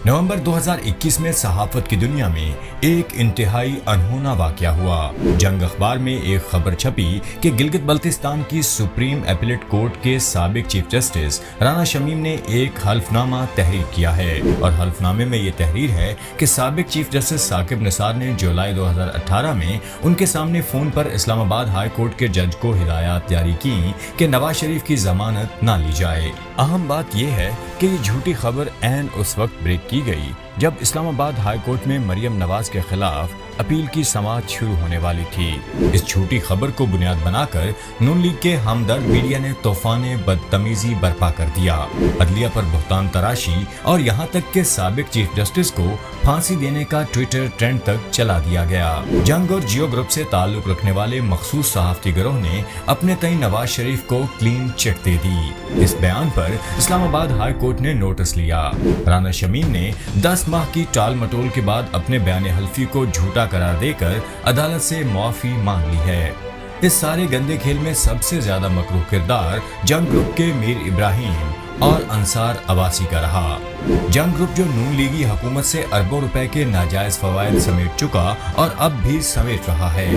नवंबर 2021 में सहाफत की दुनिया में एक इंतहाई अनहोना वाकया हुआ। जंग अखबार में एक खबर छपी कि गिलगित बल्तिस्तान की सुप्रीम एपीलेट कोर्ट के साबिक चीफ जस्टिस राना शमीम ने एक हल्फनामा तहरीर किया है और हल्फनामे में ये तहरीर है कि साबिक चीफ जस्टिस साकिब निसार ने जुलाई 2018 में उनके सामने फोन पर इस्लामाबाद हाई कोर्ट के जज को हिदायत जारी की कि नवाज शरीफ की जमानत ना ली जाए। अहम बात यह है कि ये झूठी खबर ऐन उस वक्त ब्रेक की गई जब इस्लामाबाद हाई कोर्ट में मरियम नवाज के खिलाफ अपील की समाअत शुरू होने वाली थी। इस झूठी खबर को बुनियाद बनाकर नून लीग के हमदर्द मीडिया ने तूफान बदतमीजी बर्पा कर दिया। अदलिया पर बहुतान तराशी और यहाँ तक के साबिक चीफ जस्टिस को फांसी देने का ट्विटर ट्रेंड तक चला दिया गया। जंग और जियो ग्रुप से ताल्लुक रखने वाले मखसूस सहाफती गिरोह ने अपने तई नवाज शरीफ को क्लीन चिट दे दी। इस बयान पर इस्लामाबाद हाई कोर्ट ने नोटिस लिया। राना शमीम ने 10 माह की टाल मटोल के बाद अपने बयान हल्फी को झूठा करार देकर अदालत से माफी मांग ली है। इस सारे गंदे खेल में सबसे ज्यादा मकरूह किरदार जंग ग्रुप के मीर इब्राहिम और अंसार अब्बासी का रहा। जंग ग्रुप जो नून लीगी हुकूमत से अरबों रुपए के नाजायज फवायद समेट चुका और अब भी समेट रहा है,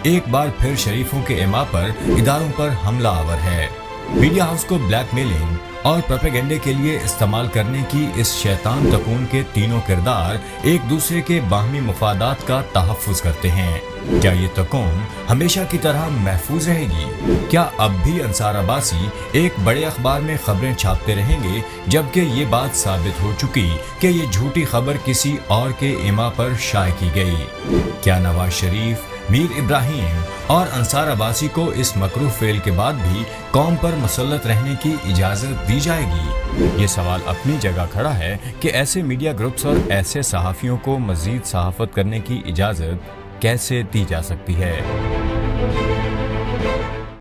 एक बार फिर शरीफों के इमा पर इदारों पर हमला आवर है। मीडिया हाउस को ब्लैकमेलिंग और प्रोपेगेंडे के लिए इस्तेमाल करने की इस शैतान तकून के तीनों किरदार एक दूसरे के बाहमी मुफादात का तहफ़्फ़ुज़ करते हैं। क्या ये तकून हमेशा की तरह महफूज रहेगी? क्या अब भी अंसार अब्बासी एक बड़े अखबार में खबरें छापते रहेंगे जबकि ये बात साबित हो चुकी कि ये झूठी खबर किसी और के इमा पर शाये की गई? क्या नवाज शरीफ, मीर इब्राहिम और अंसार अब्बासी को इस मकरूह फेल के बाद भी कौम पर मुसल्लत रहने की इजाज़त दी जाएगी? ये सवाल अपनी जगह खड़ा है कि ऐसे मीडिया ग्रुप्स और ऐसे सहाफ़ियों को मज़ीद सहाफ़त करने की इजाज़त कैसे दी जा सकती है।